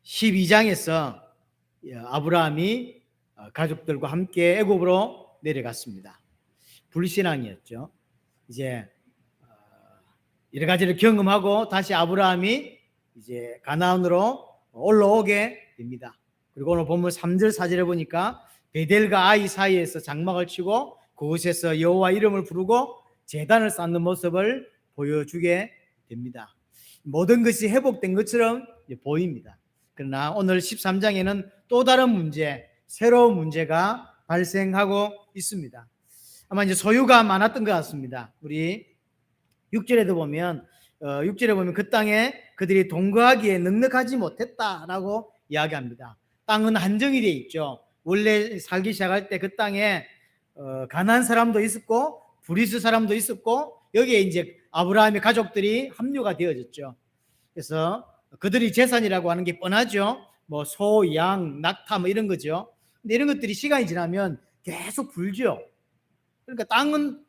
12장에서 아브라함이 가족들과 함께 애굽으로 내려갔습니다. 불신앙이었죠. 이제 여러 가지를 경험하고 다시 아브라함이 이제 가나안으로 올라오게 됩니다. 그리고 오늘 본문 3절 4절에 보니까 베델과 아이 사이에서 장막을 치고 그곳에서 여호와 이름을 부르고 제단을 쌓는 모습을 보여주게 됩니다. 모든 것이 회복된 것처럼 보입니다. 그러나 오늘 13장에는 또 다른 문제, 새로운 문제가 발생하고 있습니다. 아마 이제 소유가 많았던 것 같습니다. 우리 6절에도 보면 6절에 보면 그 땅에 그들이 동거하기에 넉넉하지 못했다라고 이야기합니다. 땅은 한정이 되어 있죠. 원래 살기 시작할 때 그 땅에 가나안 사람도 있었고 브리스 사람도 있었고 여기에 이제 아브라함의 가족들이 합류가 되어졌죠. 그래서 그들이 재산이라고 하는 게 뻔하죠. 뭐 소, 양, 낙타 뭐 이런 거죠. 근데 이런 것들이 시간이 지나면 계속 불죠. 그러니까 땅은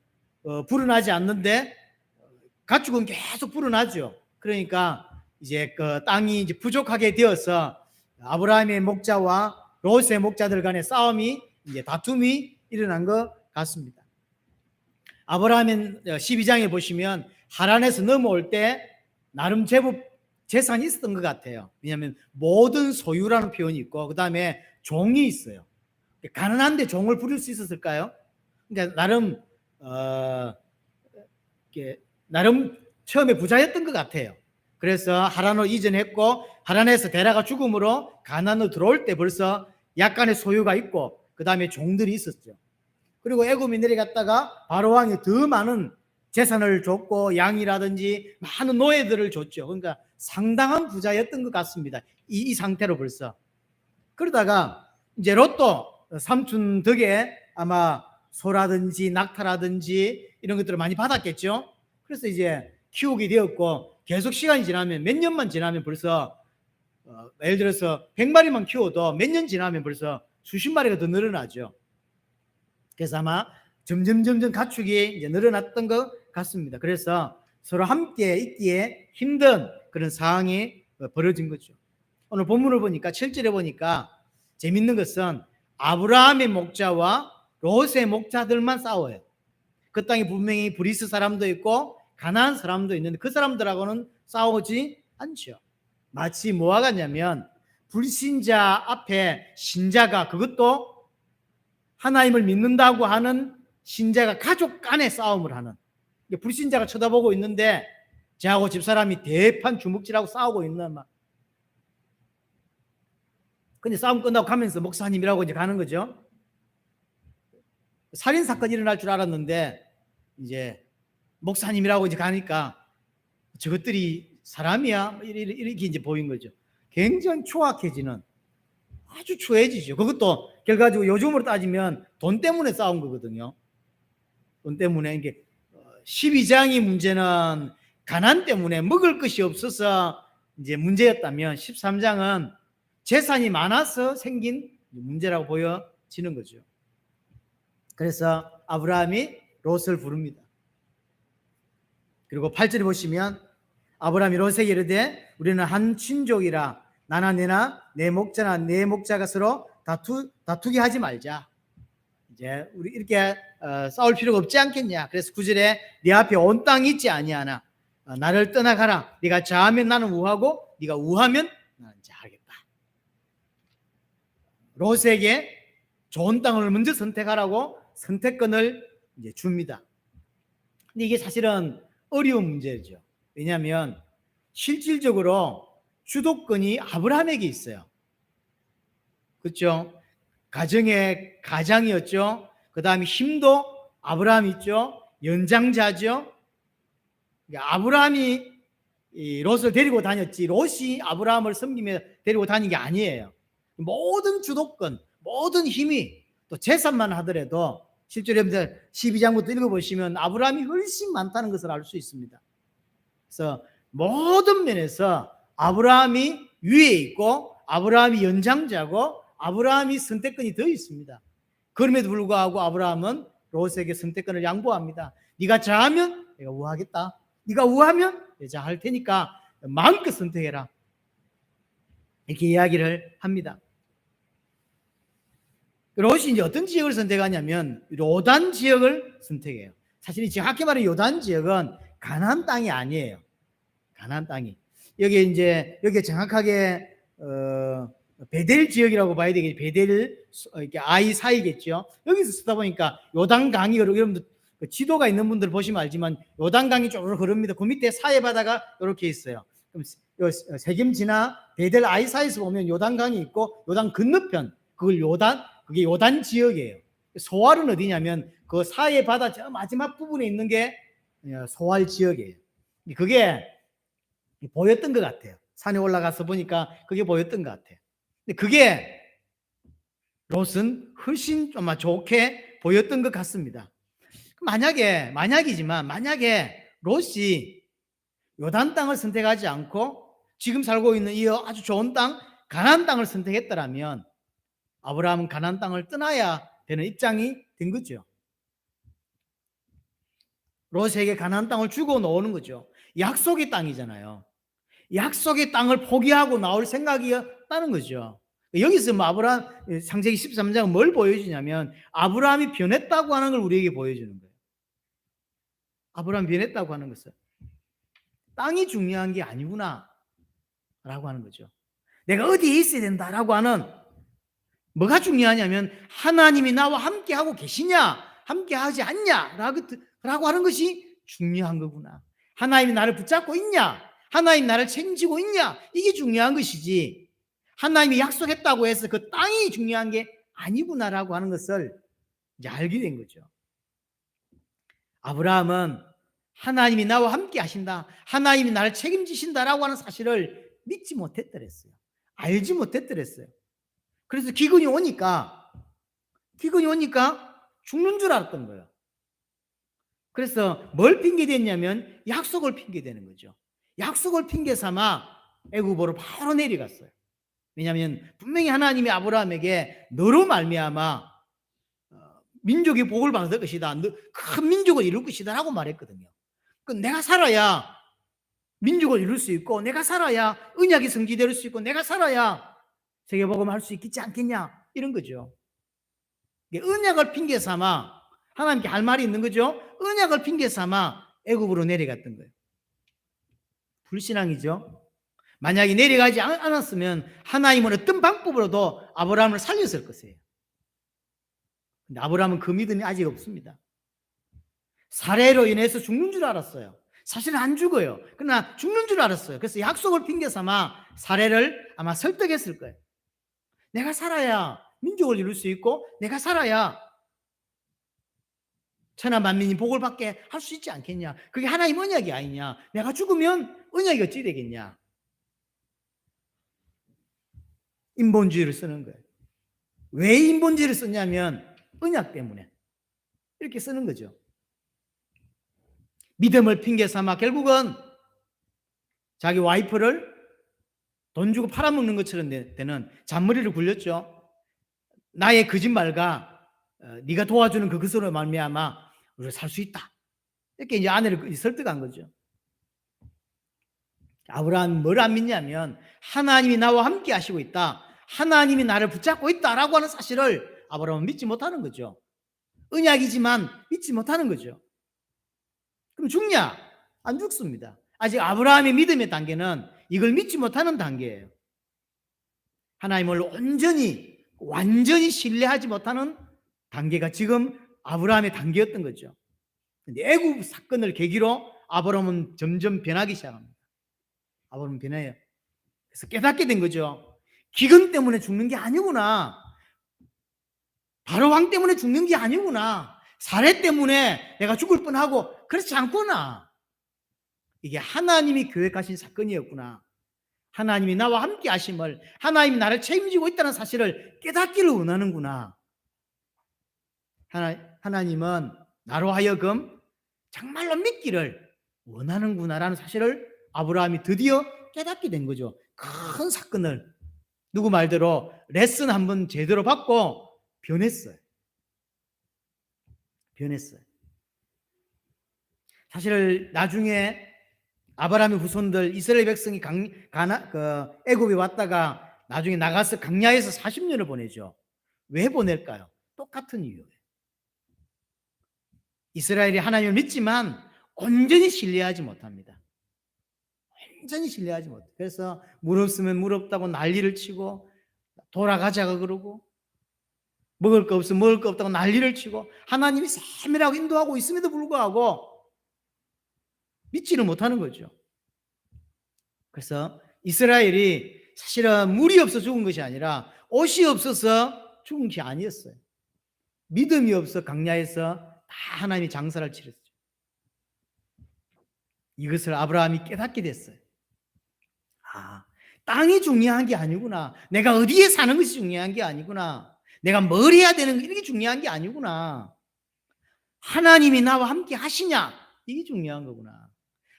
불어나지 않는데 가축은 계속 불어나죠. 그러니까 이제 그 땅이 이제 부족하게 되어서 아브라함의 목자와 롯의 목자들 간의 싸움이 이제 다툼이 일어난 것 같습니다. 아브라함은 12장에 보시면 하란에서 넘어올 때 나름 제법 재산이 있었던 것 같아요. 왜냐하면 모든 소유라는 표현이 있고 그 다음에 종이 있어요. 가난한데 종을 부릴 수 있었을까요? 그러니까 나름 처음에 부자였던 것 같아요. 그래서 하란으로 이전했고 하란에서 데라가 죽음으로 가나안으로 들어올 때 벌써 약간의 소유가 있고 그 다음에 종들이 있었죠. 그리고 애굽에 내려갔다가 바로 왕이 더 많은 재산을 줬고 양이라든지 많은 노예들을 줬죠. 그러니까 상당한 부자였던 것 같습니다. 이 상태로 벌써. 그러다가 이제 롯도 삼촌 덕에 아마 소라든지 낙타라든지 이런 것들을 많이 받았겠죠. 그래서 이제 키우게 되었고 계속 시간이 지나면 몇 년만 지나면 벌써 예를 들어서 100마리만 키워도 몇 년 지나면 벌써 수십 마리가 더 늘어나죠. 그래서 아마 점점 가축이 이제 늘어났던 것 같습니다. 그래서 서로 함께 있기에 힘든 그런 상황이 벌어진 거죠. 오늘 본문을 보니까 7절에 보니까 재밌는 것은 아브라함의 목자와 롯의 목자들만 싸워요. 그 땅에 분명히 브리스 사람도 있고 가나안 사람도 있는데 그 사람들하고는 싸우지 않죠. 마치 뭐와 같냐면 불신자 앞에 신자가, 그것도 하나님을 믿는다고 하는 신자가 가족 간에 싸움을 하는, 불신자가 쳐다보고 있는데 저하고 집사람이 대판 주먹질하고 싸우고 있는 막. 근데 싸움 끝나고 가면서 목사님이라고 이제 가는 거죠. 살인 사건이 일어날 줄 알았는데 이제 목사님이라고 이제 가니까 저것들이 사람이야 이렇게 이제 보인 거죠. 굉장히 추악해지는, 아주 추해지죠. 그것도 결과적으로 요즘으로 따지면 돈 때문에 싸운 거거든요. 돈 때문에. 이게 12장의 문제는 가난 때문에 먹을 것이 없어서 이제 문제였다면 13장은 재산이 많아서 생긴 문제라고 보여지는 거죠. 그래서 아브라함이 롯을 부릅니다. 그리고 8절에 보시면 아브라함이 롯에게 이르되 우리는 한 친족이라 나나 내나 내 목자나 내 목자가 서로 다투게 하지 말자. 이제 우리 이렇게 싸울 필요가 없지 않겠냐. 그래서 9절에 네 앞에 온 땅이 있지 아니하나 나를 떠나가라. 네가 좌하면 나는 우하고 네가 우하면 나는 좌하겠다. 롯에게 좋은 땅을 먼저 선택하라고 선택권을 이제 줍니다. 근데 이게 사실은 어려운 문제죠. 왜냐하면 실질적으로 주도권이 아브라함에게 있어요. 그렇죠? 가장이었죠. 그 다음에 힘도 아브라함이 있죠. 연장자죠. 아브라함이 롯을 데리고 다녔지 롯이 아브라함을 섬기며 데리고 다닌 게 아니에요. 모든 주도권, 모든 힘이, 또 재산만 하더라도 실제로 여러분들 12장부터 읽어보시면 아브라함이 훨씬 많다는 것을 알 수 있습니다. 그래서 모든 면에서 아브라함이 위에 있고 아브라함이 연장자고 아브라함이 선택권이 더 있습니다. 그럼에도 불구하고 아브라함은 롯에게 선택권을 양보합니다. 네가 좌하면 내가 우하겠다. 네가 우하면 내가 좌할 테니까 마음껏 선택해라. 이렇게 이야기를 합니다. 롯이 이제 어떤 지역을 선택하냐면 요단 지역을 선택해요. 사실 정확히 말하면 요단 지역은 가나안 땅이 아니에요. 가나안 땅이. 여기 정확하게 베델 지역이라고 봐야 되겠죠. 베델 이렇게 아이 사이겠죠. 여기서 쓰다 보니까 요단강이, 여러분들 지도가 있는 분들 보시면 알지만 요단강이 쭉 흐릅니다. 그 밑에 사해 바다가 이렇게 있어요. 그럼 세겜지나 베델 아이 사이에서 보면 요단강이 있고 요단 건너편 그게 요단 지역이에요. 소알은 어디냐면 그 사해 바다 저 마지막 부분에 있는 게 소알 지역이에요. 그게 보였던 것 같아요. 산에 올라가서 보니까 그게 보였던 것 같아요. 근데 그게 롯은 훨씬 좀 좋게 보였던 것 같습니다. 만약에 롯이 요단 땅을 선택하지 않고 지금 살고 있는 이 아주 좋은 땅 가나안 땅을 선택했더라면 아브라함은 가나안 땅을 떠나야 되는 입장이 된 거죠. 롯에게 가나안 땅을 주고 나오는 거죠. 약속의 땅이잖아요. 약속의 땅을 포기하고 나올 생각이었다는 거죠. 여기서 아브라함 창세기 13장은 뭘 보여주냐면 아브라함이 변했다고 하는 걸 우리에게 보여주는 거예요. 아브라함이 변했다고 하는 것은 땅이 중요한 게 아니구나 라고 하는 거죠. 내가 어디에 있어야 된다라고 하는, 뭐가 중요하냐면 하나님이 나와 함께하고 계시냐 함께하지 않냐 라고 하는 것이 중요한 거구나. 하나님이 나를 붙잡고 있냐, 하나님이 나를 책임지고 있냐, 이게 중요한 것이지 하나님이 약속했다고 해서 그 땅이 중요한 게 아니구나라고 하는 것을 이제 알게 된 거죠. 아브라함은 하나님이 나와 함께 하신다, 하나님이 나를 책임지신다라고 하는 사실을 믿지 못했더랬어요. 알지 못했더랬어요. 그래서 기근이 오니까 죽는 줄 알았던 거예요. 그래서 뭘 핑계댔냐면 약속을 핑계대는 거죠. 약속을 핑계 삼아 애굽으로 바로 내려갔어요. 왜냐하면 분명히 하나님이 아브라함에게 너로 말미암아 민족이 복을 받을 것이다, 큰 민족을 이룰 것이다 라고 말했거든요. 내가 살아야 민족을 이룰 수 있고, 내가 살아야 언약이 성취될 수 있고, 내가 살아야 세계복음 할 수 있지 않겠냐, 이런 거죠. 언약을 핑계 삼아, 하나님께 할 말이 있는 거죠. 언약을 핑계 삼아 애굽으로 내려갔던 거예요. 불신앙이죠. 만약에 내려가지 않았으면 하나님은 어떤 방법으로도 아브라함을 살렸을 것이에요. 근데 아브라함은 그 믿음이 아직 없습니다. 사례로 인해서 죽는 줄 알았어요. 사실은 안 죽어요. 그러나 죽는 줄 알았어요. 그래서 약속을 핑계 삼아 사례를 아마 설득했을 거예요. 내가 살아야 민족을 이룰 수 있고, 내가 살아야 천하 만민이 복을 받게 할 수 있지 않겠냐. 그게 하나님 언약이 아니냐. 내가 죽으면 언약이 어찌 되겠냐. 인본주의를 쓰는 거예요. 왜 인본주의를 썼냐면 언약 때문에 이렇게 쓰는 거죠. 믿음을 핑계 삼아 결국은 자기 와이프를 돈 주고 팔아먹는 것처럼 되는 잔머리를 굴렸죠. 나의 거짓말과 네가 도와주는 그것으로 말미암아 우리가 살 수 있다, 이렇게 이제 아내를 설득한 거죠. 아브라함이 뭘 안 믿냐면 하나님이 나와 함께 하시고 있다, 하나님이 나를 붙잡고 있다라고 하는 사실을 아브라함은 믿지 못하는 거죠. 언약이지만 믿지 못하는 거죠. 그럼 죽냐? 안 죽습니다. 아직 아브라함의 믿음의 단계는 이걸 믿지 못하는 단계예요. 하나님을 완전히 신뢰하지 못하는 단계가 지금 아브라함의 단계였던 거죠. 근데 애굽 사건을 계기로 아브라함은 점점 변하기 시작합니다. 아브라함은 변해요. 그래서 깨닫게 된 거죠. 기근 때문에 죽는 게 아니구나. 바로 왕 때문에 죽는 게 아니구나. 사례 때문에 내가 죽을 뻔하고 그렇지 않구나. 이게 하나님이 계획하신 사건이었구나. 하나님이 나와 함께 하심을, 하나님이 나를 책임지고 있다는 사실을 깨닫기를 원하는구나. 하나님은 나로 하여금 정말로 믿기를 원하는구나라는 사실을 아브라함이 드디어 깨닫게 된 거죠. 큰 사건을 누구 말대로 레슨 한번 제대로 받고 변했어요. 사실 나중에 아브라함의 후손들 이스라엘 백성이 애굽에 왔다가 나중에 나가서 광야에서 40년을 보내죠. 왜 보낼까요? 똑같은 이유예요. 이스라엘이 하나님을 믿지만 온전히 신뢰하지 못합니다. 완전히 신뢰하지 못해요. 그래서 물 없으면 물 없다고 난리를 치고 돌아가자고 그러고, 먹을 거 없으면 먹을 거 없다고 난리를 치고, 하나님이 세밀하고 인도하고 있음에도 불구하고 믿지를 못하는 거죠. 그래서 이스라엘이 사실은 물이 없어 죽은 것이 아니라 옷이 없어서 죽은 게 아니었어요. 믿음이 없어 광야에서 다 하나님이 장사를 치렀어요. 이것을 아브라함이 깨닫게 됐어요. 아, 땅이 중요한 게 아니구나. 내가 어디에 사는 것이 중요한 게 아니구나. 내가 뭘 해야 되는 게 이게 중요한 게 아니구나. 하나님이 나와 함께 하시냐, 이게 중요한 거구나.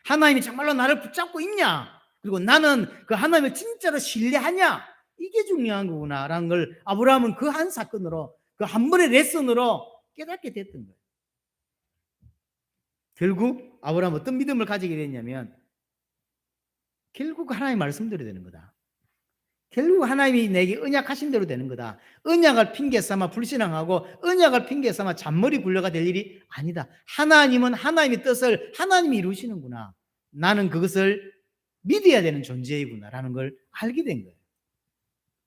하나님이 정말로 나를 붙잡고 있냐, 그리고 나는 그 하나님을 진짜로 신뢰하냐, 이게 중요한 거구나 라는 걸 아브라함은 그 한 사건으로, 그 한 번의 레슨으로 깨닫게 됐던 거예요. 결국 아브라함은 어떤 믿음을 가지게 됐냐면, 결국 하나님 말씀대로 되는 거다. 결국 하나님이 내게 언약하신 대로 되는 거다. 언약을 핑계 삼아 불신앙하고 언약을 핑계 삼아 잔머리 굴려가 될 일이 아니다. 하나님은 하나님의 뜻을 하나님이 이루시는구나. 나는 그것을 믿어야 되는 존재이구나 라는 걸 알게 된 거예요.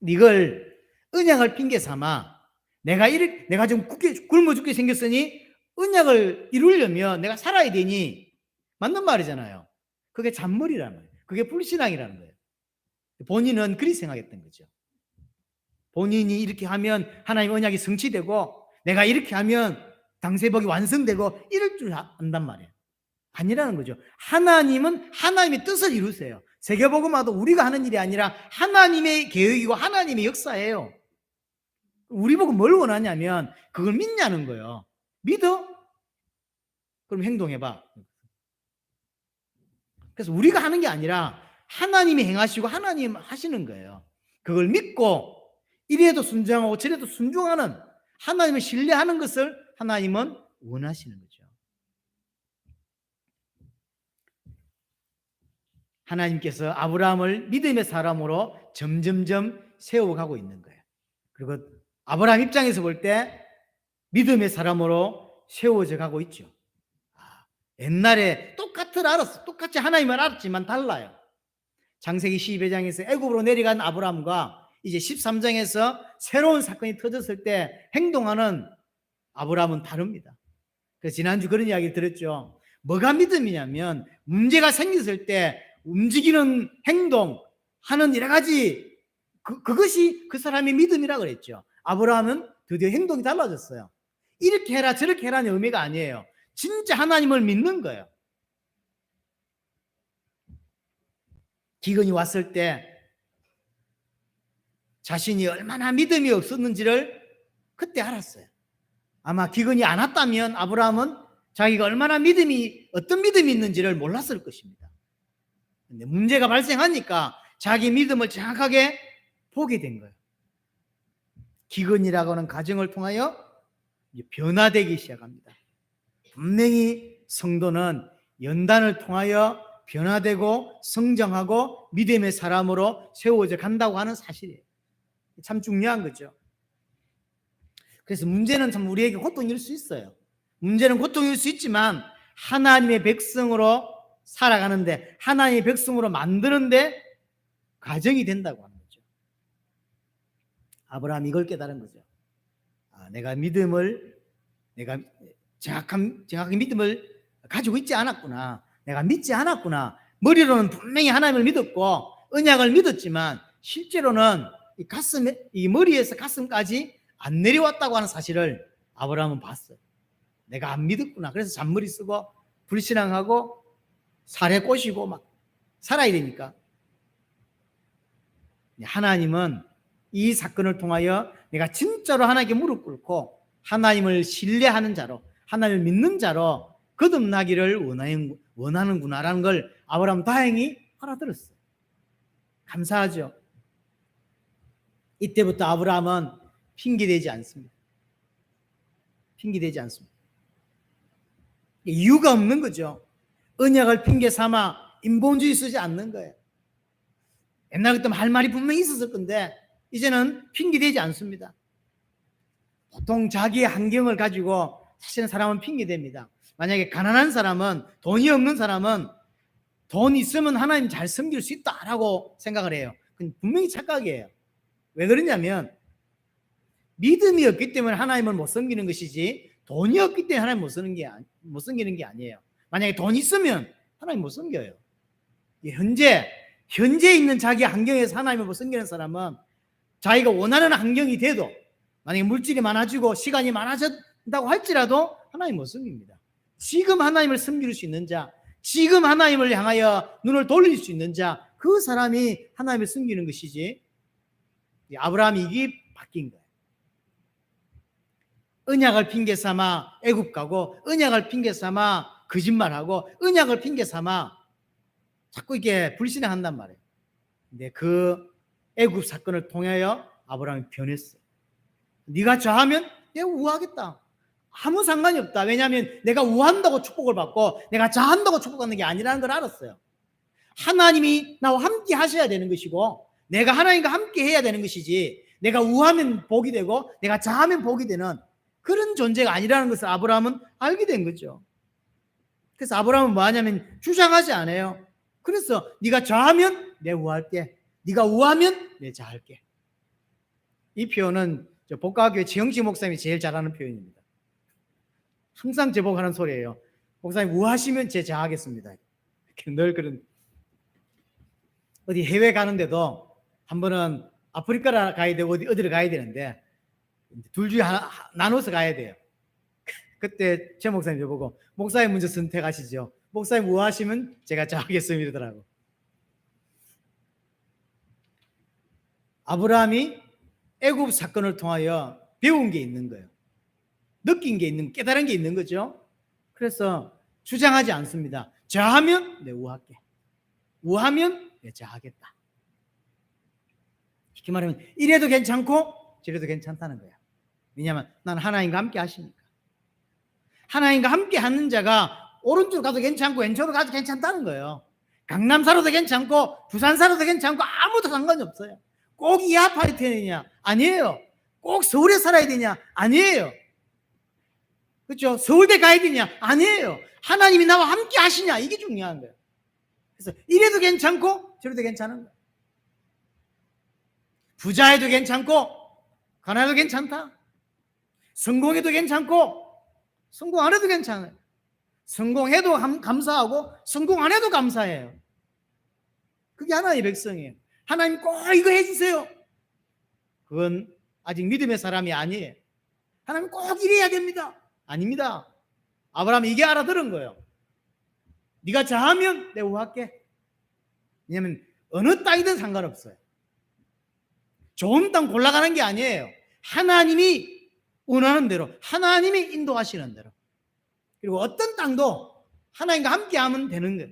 이걸 언약을 핑계 삼아 내가 좀 굶어 죽게 생겼으니 언약을 이루려면 내가 살아야 되니, 맞는 말이잖아요. 그게 잔머리라는 거예요. 그게 불신앙이라는 거예요. 본인은 그리 생각했던 거죠. 본인이 이렇게 하면 하나님 언약이 성취되고 내가 이렇게 하면 당세복이 완성되고 이럴 줄 안단 말이에요. 아니라는 거죠. 하나님은 하나님의 뜻을 이루세요. 세계복음화도 우리가 하는 일이 아니라 하나님의 계획이고 하나님의 역사예요. 우리 보고 뭘 원하냐면 그걸 믿냐는 거예요. 믿어? 그럼 행동해봐. 그래서 우리가 하는 게 아니라 하나님이 행하시고 하나님 하시는 거예요. 그걸 믿고 이래도 순종하고 저래도 순종하는, 하나님을 신뢰하는 것을 하나님은 원하시는 거죠. 하나님께서 아브라함을 믿음의 사람으로 점점점 세워가고 있는 거예요. 그리고 아브라함 입장에서 볼 때 믿음의 사람으로 세워져 가고 있죠. 옛날에 똑같이 하나님을 알았지만 달라요. 창세기 12장에서 애굽으로 내려간 아브라함과 이제 13장에서 새로운 사건이 터졌을 때 행동하는 아브라함은 다릅니다. 그래서 지난주 그런 이야기를 들었죠. 뭐가 믿음이냐면 문제가 생겼을 때 움직이는 행동, 하는 여러 가지, 그것이 그 사람의 믿음이라고 그랬죠. 아브라함은 드디어 행동이 달라졌어요. 이렇게 해라 저렇게 해라는 의미가 아니에요. 진짜 하나님을 믿는 거예요. 기근이 왔을 때 자신이 얼마나 믿음이 없었는지를 그때 알았어요. 아마 기근이 안 왔다면 아브라함은 자기가 얼마나 어떤 믿음이 있는지를 몰랐을 것입니다. 근데 문제가 발생하니까 자기 믿음을 정확하게 보게 된 거예요. 기근이라고 하는 과정을 통하여 변화되기 시작합니다. 분명히 성도는 연단을 통하여 변화되고 성장하고 믿음의 사람으로 세워져 간다고 하는 사실이에요. 참 중요한 거죠. 그래서 문제는 참 우리에게 고통일 수 있어요. 문제는 고통일 수 있지만 하나님의 백성으로 살아가는데, 하나님의 백성으로 만드는데 과정이 된다고 하는 거죠. 아브라함이 이걸 깨달은 거죠. 내가 정확한 믿음을 가지고 있지 않았구나. 내가 믿지 않았구나. 머리로는 분명히 하나님을 믿었고 언약을 믿었지만 실제로는 이 머리에서 가슴까지 안 내려왔다고 하는 사실을 아브라함은 봤어요. 내가 안 믿었구나. 그래서 잔머리 쓰고 불신앙하고 살에 꼬시고 막 살아야 되니까. 하나님은 이 사건을 통하여 내가 진짜로 하나님께 무릎 꿇고 하나님을 신뢰하는 자로, 하나님을 믿는 자로 거듭나기를 원하는구나라는 걸 아브라함은 다행히 알아들었어요. 감사하죠. 이때부터 아브라함은 핑계대지 않습니다. 핑계대지 않습니다. 이유가 없는 거죠. 언약을 핑계 삼아 인본주의 쓰지 않는 거예요. 옛날 같으면 할 말이 분명히 있었을 건데 이제는 핑계대지 않습니다. 보통 자기의 환경을 가지고 사실은 사람은 핑계댑니다. 만약에 가난한 사람은, 돈이 없는 사람은 돈 있으면 하나님 잘 섬길 수 있다라고 생각을 해요. 그건 분명히 착각이에요. 왜 그러냐면 믿음이 없기 때문에 하나님을 못 섬기는 것이지 돈이 없기 때문에 하나님 못 섬기는 게 아니에요. 만약에 돈 있으면 하나님 못 섬겨요. 현재 있는 자기 환경에서 하나님을 못 섬기는 사람은 자기가 원하는 환경이 돼도 만약에 물질이 많아지고 시간이 많아진다고 할지라도 하나님 못 섬깁니다. 지금 하나님을 섬길 수 있는 자, 지금 하나님을 향하여 눈을 돌릴 수 있는 자, 그 사람이 하나님을 섬기는 것이지 아브라함이 이게 바뀐 거예요. 언약을 핑계 삼아 애굽 가고 언약을 핑계 삼아 거짓말하고 언약을 핑계 삼아 자꾸 이렇게 불신앙한단 말이에요. 근데 그 애굽 사건을 통하여 아브라함이 변했어요. 네가 저하면 내가 우하겠다. 아무 상관이 없다. 왜냐하면 내가 우한다고 축복을 받고 내가 자한다고 축복받는 게 아니라는 걸 알았어요. 하나님이 나와 함께 하셔야 되는 것이고 내가 하나님과 함께 해야 되는 것이지 내가 우하면 복이 되고 내가 자하면 복이 되는 그런 존재가 아니라는 것을 아브라함은 알게 된 거죠. 그래서 아브라함은 뭐 하냐면 주장하지 않아요. 그래서 네가 좌하면 내 우할게, 네가 우하면 내 좌할게. 이 표현은 복가교회 최영식 목사님이 제일 잘하는 표현입니다. 항상 제복하는 소리예요. 목사님 우하시면 제 좌하겠습니다. 늘 그런. 어디 해외 가는데도 한 번은 아프리카를 가야 되고 어디를 가야 되는데 둘 중에 하나 나눠서 가야 돼요. 그때 최 목사님 저보고 목사님 먼저 선택하시죠. 목사님 우하시면 제가 좌하겠습니다 이러더라고. 아브라함이 애굽 사건을 통하여 배운 게 있는 거예요. 느낀 게 있는, 깨달은 게 있는 거죠. 그래서 주장하지 않습니다. 좌하면 내 우할게, 우하면 내 좌하겠다. 쉽게 말하면 이래도 괜찮고 저래도 괜찮다는 거야. 왜냐하면 난 하나님과 함께 하시니까. 하나님과 함께 하는 자가 오른쪽 가도 괜찮고 왼쪽으로 가도 괜찮다는 거예요. 강남 살아도 괜찮고 부산 살아도 괜찮고 아무도 상관이 없어요. 꼭 이 아파트에 되느냐? 아니에요. 꼭 서울에 살아야 되냐? 아니에요. 그렇죠? 서울대 가야 되냐? 아니에요. 하나님이 나와 함께 하시냐? 이게 중요한 거예요. 그래서 이래도 괜찮고 저래도 괜찮은 거예요. 부자해도 괜찮고 가난해도 괜찮다. 성공해도 괜찮고 성공 안 해도 괜찮아요. 성공해도 감사하고 성공 안 해도 감사해요. 그게 하나님의 백성이에요. 하나님 꼭 이거 해주세요. 그건 아직 믿음의 사람이 아니에요. 하나님 꼭 이래야 됩니다. 아닙니다. 아브라함이 이게 알아들은 거예요. 네가 자하면 내가 우할게. 왜냐하면 어느 땅이든 상관없어요. 좋은 땅 골라가는 게 아니에요. 하나님이 원하는 대로, 하나님이 인도하시는 대로. 그리고 어떤 땅도 하나님과 함께 하면 되는 거예요.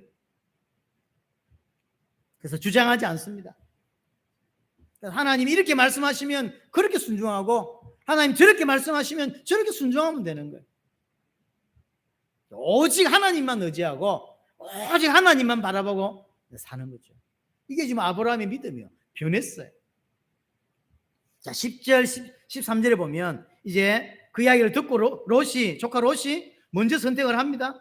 그래서 주장하지 않습니다. 하나님이 이렇게 말씀하시면 그렇게 순종하고 하나님 저렇게 말씀하시면 저렇게 순종하면 되는 거예요. 오직 하나님만 의지하고 오직 하나님만 바라보고 사는 거죠. 이게 지금 아브라함의 믿음이요. 변했어요. 자, 10절, 13절에 보면 이제 그 이야기를 듣고 롯이, 조카 롯이 먼저 선택을 합니다.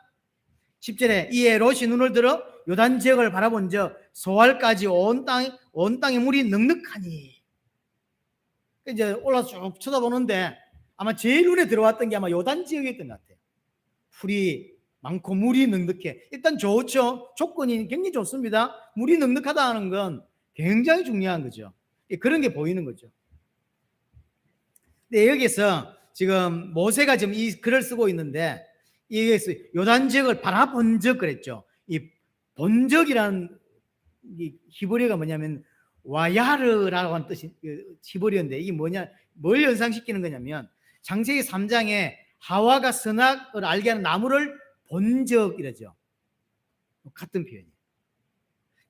10절에 이에 롯이 눈을 들어 요단 지역을 바라본 적 소알까지 온 땅에 물이 넉넉하니. 이제 올라서 쭉 쳐다보는데 아마 제일 눈에 들어왔던 게 아마 요단 지역이었던 것 같아요. 풀이 많고 물이 넉넉해. 일단 좋죠. 조건이 굉장히 좋습니다. 물이 넉넉하다는 건 굉장히 중요한 거죠. 그런 게 보이는 거죠. 근데 여기서 지금 모세가 지금 이 글을 쓰고 있는데 여기서 요단 지역을 바라본 적 그랬죠. 이 본 적이라는 이 히브리어가 뭐냐면 와야르라고 하는 뜻이 히브리어인데 이게 뭐냐, 뭘 연상시키는 거냐면 창세기 3장에 하와가 선악을 알게 하는 나무를 본 적이라죠. 같은 표현이에요.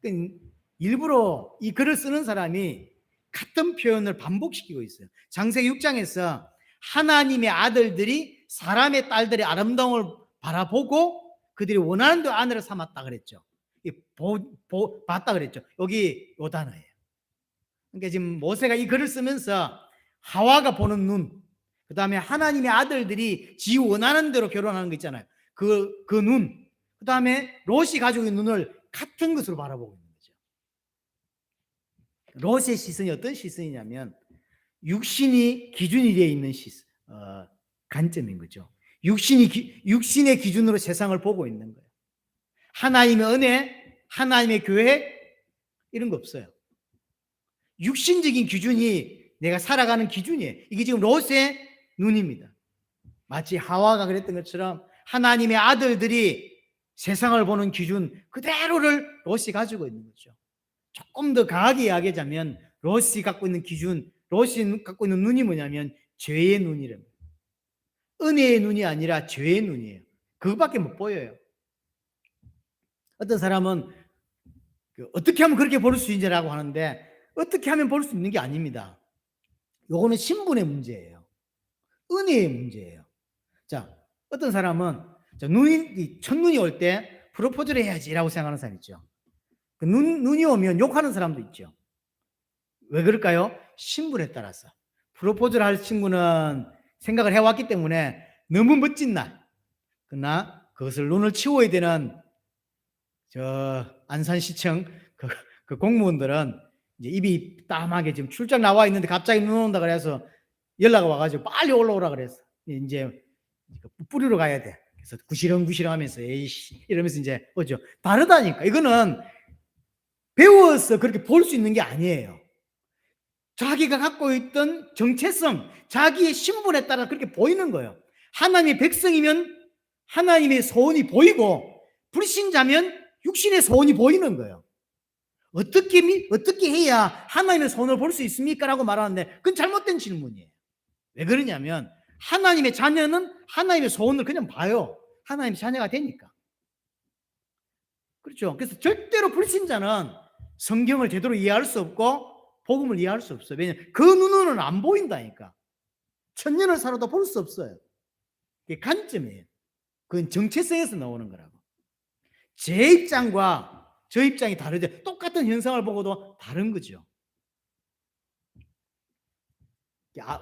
그러니까 일부러 이 글을 쓰는 사람이 같은 표현을 반복시키고 있어요. 창세기 6장에서 하나님의 아들들이 사람의 딸들의 아름다움을 바라보고 그들이 원하는 대로 아내를 삼았다 그랬죠. 봤다 그랬죠. 여기 요단어예요. 그러니까 지금 모세가 이 글을 쓰면서 하와가 보는 눈, 그 다음에 하나님의 아들들이 지 원하는 대로 결혼하는 거 있잖아요. 그 눈, 그 다음에 롯이 가지고 있는 눈을 같은 것으로 바라보고 있는 거죠. 롯의 시선이 어떤 시선이냐면 육신이 기준이 되어 있는 관점인 거죠. 육신의 기준으로 세상을 보고 있는 거예요. 하나님의 은혜, 하나님의 교회 이런 거 없어요. 육신적인 기준이 내가 살아가는 기준이에요. 이게 지금 롯의 눈입니다. 마치 하와가 그랬던 것처럼 하나님의 아들들이 세상을 보는 기준 그대로를 롯이 가지고 있는 거죠. 조금 더 강하게 이야기하자면 롯이 갖고 있는 기준, 롯이 갖고 있는 눈이 뭐냐면 죄의 눈이랍니다. 은혜의 눈이 아니라 죄의 눈이에요. 그것밖에 못 보여요. 어떤 사람은 어떻게 하면 그렇게 볼 수 있냐라고 하는데 어떻게 하면 볼 수 있는 게 아닙니다. 요거는 신분의 문제예요. 은혜의 문제예요. 자, 어떤 사람은 첫눈이 올 때 프로포즈를 해야지라고 생각하는 사람 있죠. 눈이 오면 욕하는 사람도 있죠. 왜 그럴까요? 신분에 따라서. 프로포즈를 할 친구는 생각을 해왔기 때문에 너무 멋진 날, 그러나 그것을 눈을 치워야 되는 안산시청 그 공무원들은 이제 입이 땀하게 지금 출장 나와 있는데 갑자기 눈 온다 그래서 연락 와가지고 빨리 올라오라 그래서 이제 뿌리러 가야 돼. 그래서 구시렁구시렁 하면서 에이씨 이러면서 이제 오죠. 다르다니까. 이거는 배워서 그렇게 볼 수 있는 게 아니에요. 자기가 갖고 있던 정체성, 자기의 신분에 따라 그렇게 보이는 거예요. 하나님의 백성이면 하나님의 소원이 보이고 불신자면 육신의 소원이 보이는 거예요. 어떻게 해야 하나님의 소원을 볼 수 있습니까? 라고 말하는데 그건 잘못된 질문이에요. 왜 그러냐면 하나님의 자녀는 하나님의 소원을 그냥 봐요. 하나님의 자녀가 되니까. 그렇죠. 그래서 절대로 불신자는 성경을 제대로 이해할 수 없고 복음을 이해할 수 없어요. 왜냐하면 그 눈으로는 안 보인다니까. 천년을 살아도 볼 수 없어요. 그게 관점이에요. 그건 정체성에서 나오는 거라고. 제 입장과 저 입장이 다르죠. 똑같은 현상을 보고도 다른 거죠.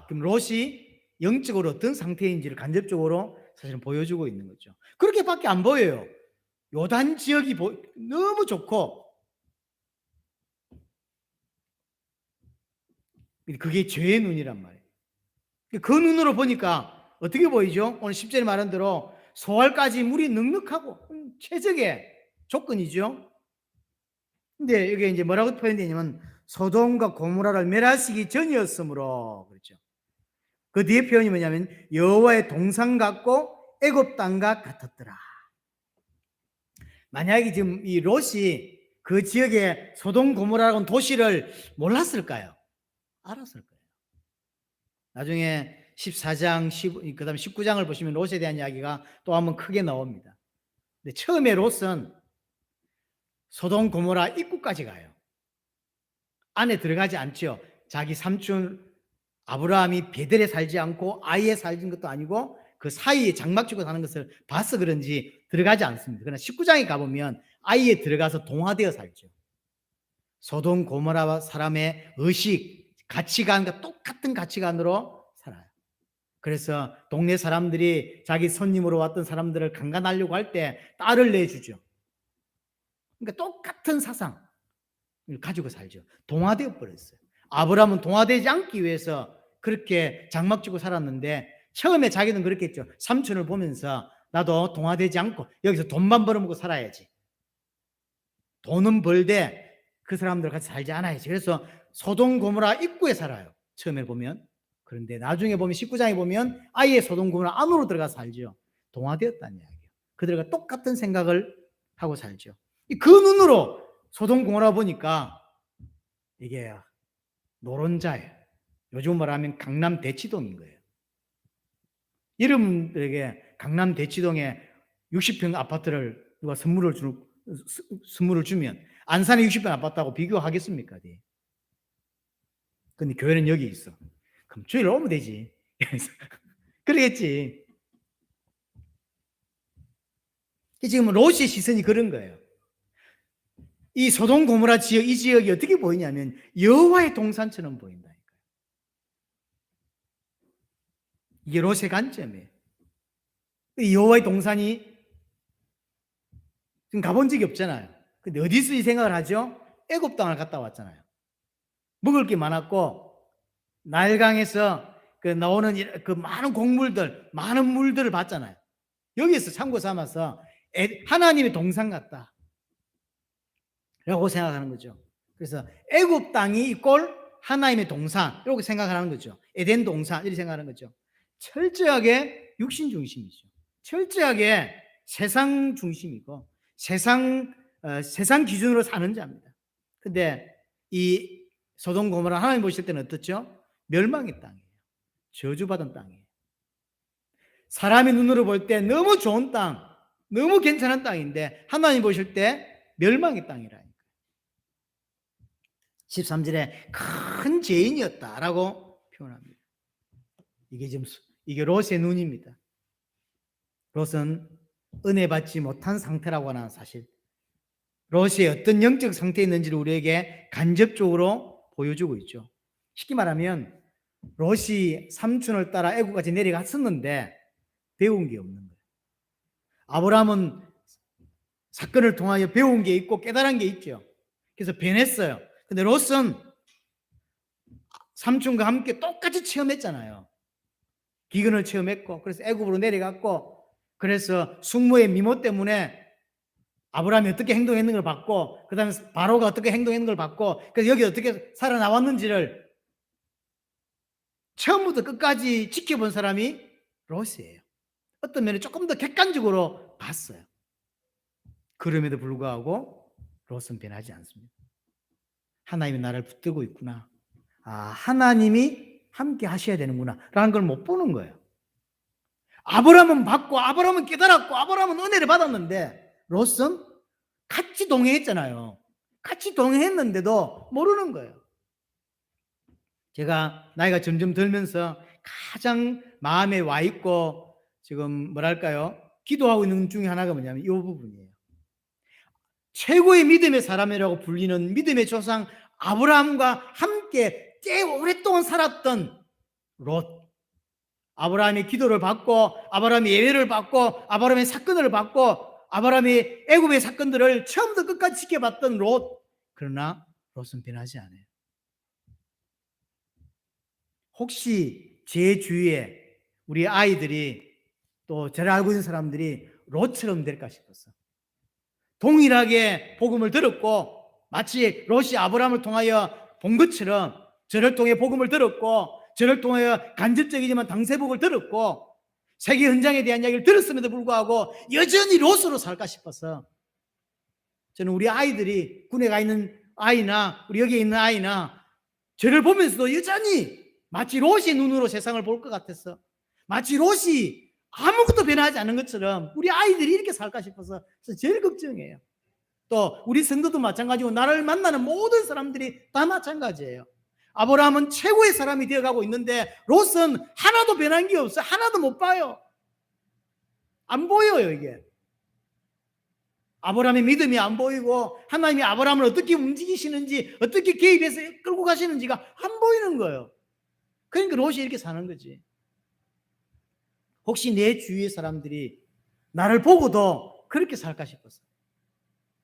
그럼 롯이 영적으로 어떤 상태인지를 간접적으로 사실은 보여주고 있는 거죠. 그렇게밖에 안 보여요. 요단 지역이 너무 좋고 그게 죄의 눈이란 말이에요. 그 눈으로 보니까 어떻게 보이죠? 오늘 10절에 말한 대로 소알까지 물이 넉넉하고 최적의 조건이죠. 근데 여기 이제 뭐라고 표현되냐면 소돔과 고모라를 멸하시기 전이었으므로 그렇죠. 그 뒤에 표현이 뭐냐면 여호와의 동상 같고 애굽 땅과 같았더라. 만약에 지금 이 롯이 그 지역에 소돔 고모라라는 도시를 몰랐을까요? 알았을 거예요. 나중에 14장, 그 다음에 19장을 보시면 롯에 대한 이야기가 또 한번 크게 나옵니다. 근데 처음에 롯은 소돔 고모라 입구까지 가요. 안에 들어가지 않죠. 자기 삼촌 아브라함이 베델에 살지 않고 아이에 살진 것도 아니고 그 사이에 장막 치고 사는 것을 봐서 그런지 들어가지 않습니다. 그러나 19장에 가보면 아이에 들어가서 동화되어 살죠. 소돔 고모라 사람의 의식, 가치관과 똑같은 가치관으로 살아요. 그래서 동네 사람들이 자기 손님으로 왔던 사람들을 강간하려고 할 때 딸을 내주죠. 그러니까 똑같은 사상을 가지고 살죠. 동화되어 버렸어요. 아브라함은 동화되지 않기 위해서 그렇게 장막 치고 살았는데 처음에 자기는 그렇게 했죠. 삼촌을 보면서 나도 동화되지 않고 여기서 돈만 벌어먹고 살아야지. 돈은 벌되 그 사람들 같이 살지 않아야지. 그래서 소돔 고모라 입구에 살아요. 처음에 보면. 그런데 나중에 보면 19장에 보면 아예 소돔 고모라 안으로 들어가서 살죠. 동화되었다는 이야기예요. 그들과 똑같은 생각을 하고 살죠. 그 눈으로 소돔 고모라 보니까 이게 노론자예요. 요즘 말하면 강남 대치동인 거예요. 여러분들에게 강남 대치동에 60평 아파트를 누가 선물을 주면 안산에 60평 아파트하고 비교하겠습니까? 근데 교회는 여기 있어. 그럼 주일 오면 되지. 그러겠지. 지금 롯의 시선이 그런 거예요. 이 소돔 고모라 지역, 이 지역이 어떻게 보이냐면 여호와의 동산처럼 보인다니까요. 이게 롯의 관점이에요. 이 여호와의 동산이 지금 가본 적이 없잖아요. 근데 어디서 이 생각을 하죠? 애굽 땅을 갔다 왔잖아요. 먹을 게 많았고 나일강에서 그 나오는 그 많은 곡물들, 많은 물들을 봤잖아요. 여기에서 참고 삼아서 하나님의 동산 같다 라고 생각하는 거죠. 그래서 애굽 땅이 이꼴 하나님의 동산 이렇게 생각하는 거죠. 에덴 동산 이렇게 생각하는 거죠. 철저하게 육신 중심이죠. 철저하게 세상 중심이고 세상 기준으로 사는 자입니다. 근데 이 소돔 고모라 하나님 보실 때는 어떻죠? 멸망의 땅이에요. 저주받은 땅이에요. 사람의 눈으로 볼 때 너무 좋은 땅, 너무 괜찮은 땅인데 하나님 보실 때 멸망의 땅이라니까요. 13절에 큰 죄인이었다라고 표현합니다. 이게 롯의 눈입니다. 롯은 은혜 받지 못한 상태라고 하는 사실, 롯이 어떤 영적 상태에 있는지를 우리에게 간접적으로 보여주고 있죠. 쉽게 말하면 롯이 삼촌을 따라 애굽까지 내려갔었는데 배운 게 없는 거예요. 아브라함은 사건을 통하여 배운 게 있고 깨달은 게 있죠. 그래서 변했어요. 근데 롯은 삼촌과 함께 똑같이 체험했잖아요. 기근을 체험했고, 그래서 애굽으로 내려갔고, 그래서 숙모의 미모 때문에 아브라함이 어떻게 행동했는 걸 봤고, 그 다음에 바로가 어떻게 행동했는 걸 봤고, 그래서 여기 어떻게 살아나왔는지를 처음부터 끝까지 지켜본 사람이 롯이에요. 어떤 면에 조금 더 객관적으로 봤어요. 그럼에도 불구하고 롯은 변하지 않습니다. 하나님이 나를 붙들고 있구나. 하나님이 함께 하셔야 되는구나 라는 걸 못 보는 거예요. 아브라함은 받고 아브라함은 깨달았고 아브라함은 은혜를 받았는데 롯은 같이 동행했잖아요. 같이 동행했는데도 모르는 거예요. 제가 나이가 점점 들면서 가장 마음에 와 있고 지금 뭐랄까요? 기도하고 있는 중에 하나가 뭐냐면 이 부분이에요. 최고의 믿음의 사람이라고 불리는 믿음의 조상 아브라함과 함께 꽤 오랫동안 살았던 롯. 아브라함이 기도를 받고 아브라함이 예배를 받고 아브라함의 사건을 받고 아브라함이 애굽의 사건들을 처음부터 끝까지 지켜봤던 롯. 그러나 롯은 변하지 않아요. 혹시 제 주위에 우리 아이들이 또 저를 알고 있는 사람들이 롯처럼 될까 싶었어. 동일하게 복음을 들었고 마치 롯이 아브라함을 통하여 본 것처럼 저를 통해 복음을 들었고 저를 통하여 간접적이지만 당세복을 들었고 세계 현장에 대한 이야기를 들었음에도 불구하고 여전히 롯으로 살까 싶어서 저는 우리 아이들이 군에 가 있는 아이나 우리 여기에 있는 아이나 저를 보면서도 여전히 마치 롯의 눈으로 세상을 볼 것 같았어. 마치 롯이 아무것도 변하지 않은 것처럼 우리 아이들이 이렇게 살까 싶어서 제일 걱정이에요. 또 우리 성도도 마찬가지고 나를 만나는 모든 사람들이 다 마찬가지예요. 아브라함은 최고의 사람이 되어가고 있는데 롯은 하나도 변한 게 없어요. 하나도 못 봐요. 안 보여요 이게. 아브라함의 믿음이 안 보이고 하나님이 아브라함을 어떻게 움직이시는지 어떻게 개입해서 끌고 가시는지가 안 보이는 거예요. 그러니까 롯이 이렇게 사는 거지. 혹시 내 주위의 사람들이 나를 보고도 그렇게 살까 싶었어요.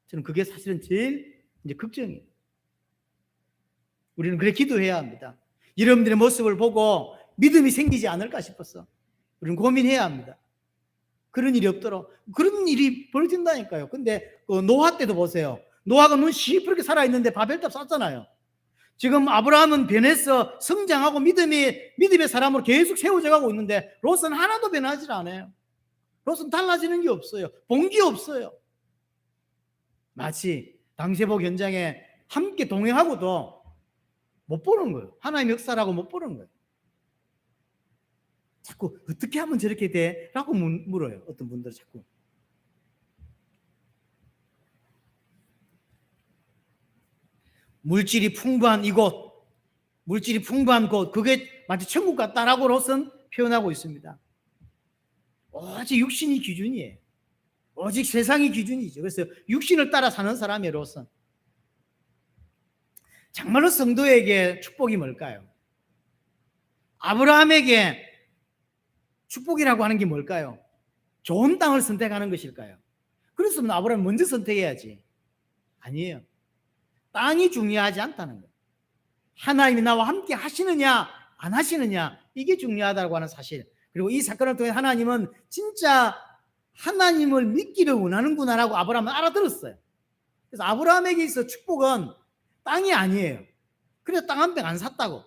저는 그게 사실은 제일 이제 걱정이에요. 우리는 그래 기도해야 합니다. 여러분들의 모습을 보고 믿음이 생기지 않을까 싶었어. 우리는 고민해야 합니다. 그런 일이 없도록. 그런 일이 벌어진다니까요. 근데 그 노아 때도 보세요. 노아가 눈 시퍼렇게 살아있는데 바벨탑 쌌잖아요. 지금 아브라함은 변해서 성장하고 믿음의 사람으로 계속 세워져 가고 있는데 롯은 하나도 변하지 않아요. 롯은 달라지는 게 없어요. 본 게 없어요. 마치 당세복 현장에 함께 동행하고도 못 보는 거예요. 하나님의 역사라고 못 보는 거예요. 자꾸 어떻게 하면 저렇게 돼? 라고 물어요. 어떤 분들은 자꾸. 물질이 풍부한 이곳, 물질이 풍부한 곳, 그게 마치 천국 같다라고 롯은 표현하고 있습니다. 오직 육신이 기준이에요. 오직 세상이 기준이죠. 그래서 육신을 따라 사는 사람이에요, 롯은. 정말로 성도에게 축복이 뭘까요? 아브라함에게 축복이라고 하는 게 뭘까요? 좋은 땅을 선택하는 것일까요? 그렇으면 아브라함이 먼저 선택해야지. 아니에요. 땅이 중요하지 않다는 거예요. 하나님이 나와 함께 하시느냐 안 하시느냐, 이게 중요하다고 하는 사실. 그리고 이 사건을 통해 하나님은 진짜 하나님을 믿기를 원하는구나라고 아브라함은 알아들었어요. 그래서 아브라함에게 있어 축복은 땅이 아니에요. 그래서 땅 한 평 안 샀다고.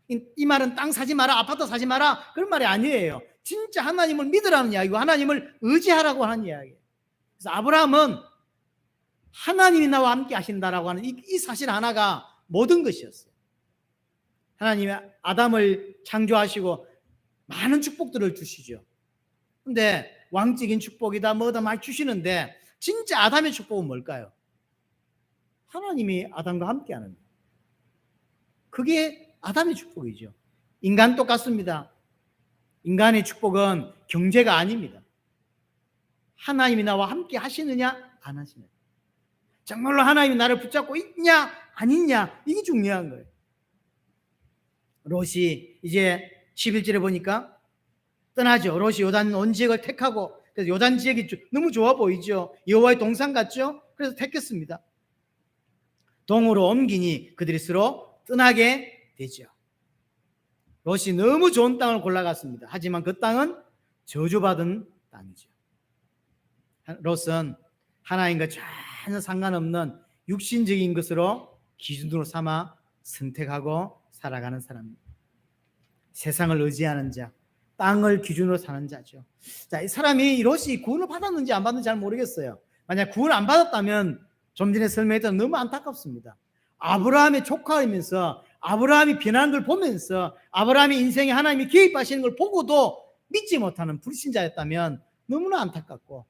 이 말은 땅 사지 마라, 아파트 사지 마라, 그런 말이 아니에요. 진짜 하나님을 믿으라는 이야기고 하나님을 의지하라고 하는 이야기예요. 그래서 아브라함은 하나님이 나와 함께 하신다라고 하는 이 사실 하나가 모든 것이었어요. 하나님이 아담을 창조하시고 많은 축복들을 주시죠. 근데 왕적인 축복이다 뭐다 많이 주시는데 진짜 아담의 축복은 뭘까요? 하나님이 아담과 함께하는 거예요. 그게 아담의 축복이죠. 인간 똑같습니다. 인간의 축복은 경제가 아닙니다. 하나님이 나와 함께 하시느냐 안 하시느냐, 정말로 하나님이 나를 붙잡고 있냐 안 있냐, 이게 중요한 거예요. 롯이 이제 11절에 보니까 떠나죠. 롯이 요단 온 지역을 택하고, 그래서 요단 지역이 너무 좋아 보이죠. 여호와의 동산 같죠. 그래서 택했습니다. 동으로 옮기니 그들이 서로 떠나게 되죠. 롯이 너무 좋은 땅을 골라갔습니다. 하지만 그 땅은 저주받은 땅이죠. 롯은 하나님과 전혀 상관없는 육신적인 것으로 기준으로 삼아 선택하고 살아가는 사람입니다. 세상을 의지하는 자, 땅을 기준으로 사는 자죠. 자, 이 사람이 롯이 구원을 받았는지 안 받는지 잘 모르겠어요. 만약 구원을 안 받았다면 좀 전에 설명했던 너무 안타깝습니다. 아브라함의 조카이면서 아브라함이 변하는 걸 보면서 아브라함의 인생에 하나님이 개입하시는 걸 보고도 믿지 못하는 불신자였다면 너무나 안타깝고,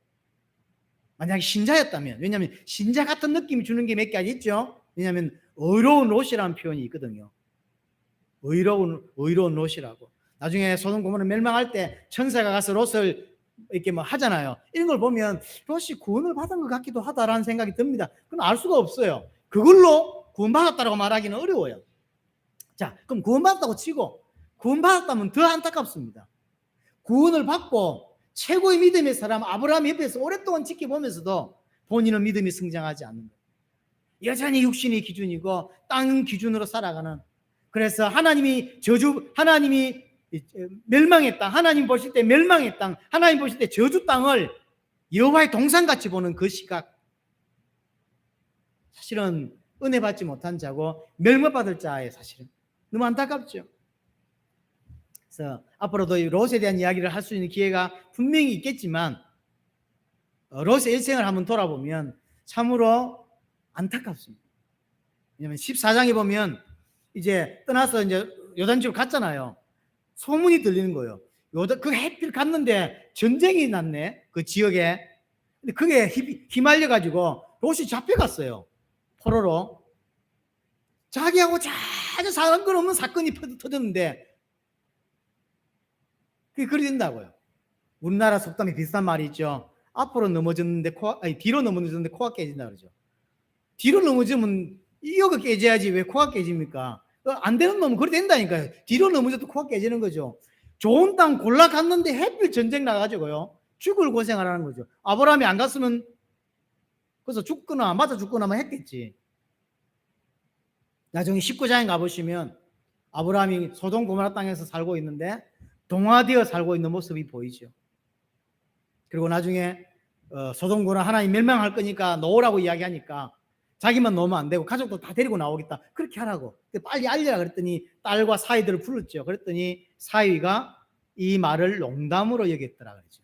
만약에 신자였다면, 왜냐하면 신자 같은 느낌이 주는 게 몇 가지 있죠. 왜냐하면 의로운 롯이라는 표현이 있거든요. 의로운 롯이라고. 나중에 소돔 고모라 멸망할 때 천사가 가서 롯을 이렇게 뭐 하잖아요. 이런 걸 보면 롯이 구원을 받은 것 같기도 하다라는 생각이 듭니다. 그럼 알 수가 없어요. 그걸로 구원받았다고 말하기는 어려워요. 자, 그럼 구원받았다고 치고 구원받았다면 더 안타깝습니다. 구원을 받고 최고의 믿음의 사람 아브라함 옆에서 오랫동안 지켜보면서도 본인은 믿음이 성장하지 않는 거예요. 여전히 육신이 기준이고 땅 기준으로 살아가는, 그래서 하나님이 멸망의 땅, 하나님 보실 때 멸망의 땅, 하나님 보실 때 저주 땅을 여호와의 동산같이 보는 그 시각, 사실은 은혜 받지 못한 자고 멸망받을 자의 사실은 너무 안타깝죠. 그래서 앞으로도 롯에 대한 이야기를 할 수 있는 기회가 분명히 있겠지만 롯의 일생을 한번 돌아보면 참으로 안타깝습니다. 왜냐하면 14장에 보면 이제 떠나서 이제 요단지로 갔잖아요. 소문이 들리는 거예요. 그 해필 갔는데 전쟁이 났네, 그 지역에. 근데 그게 휘말려 가지고 롯이 잡혀갔어요. 포로로. 자기하고 전혀 상관없는 사건이 터졌는데 그게 그리 된다고요. 우리나라 속담에 비슷한 말이 있죠. 앞으로 넘어졌는데 뒤로 넘어졌는데 코가 깨진다 그러죠. 뒤로 넘어지면 이어가 깨져야지 왜 코가 깨집니까? 안 되는 놈은 그래 된다니까요. 뒤로 넘어져도 코가 깨지는 거죠. 좋은 땅 골라 갔는데 해필 전쟁 나가지고요, 죽을 고생하라는 거죠. 아브라함이 안 갔으면 그래서 죽거나 맞아 죽거나만 했겠지. 나중에 19장에 가보시면 아브라함이 소돔 고모라 땅에서 살고 있는데 동화되어 살고 있는 모습이 보이죠. 그리고 나중에 소돔 고모라 하나님 멸망할 거니까 놓으라고 이야기하니까 자기만 놓으면 안 되고 가족도 다 데리고 나오겠다, 그렇게 하라고 빨리 알려라 그랬더니 딸과 사위들을 불렀죠. 그랬더니 사위가 이 말을 농담으로 여겼더라 그러죠.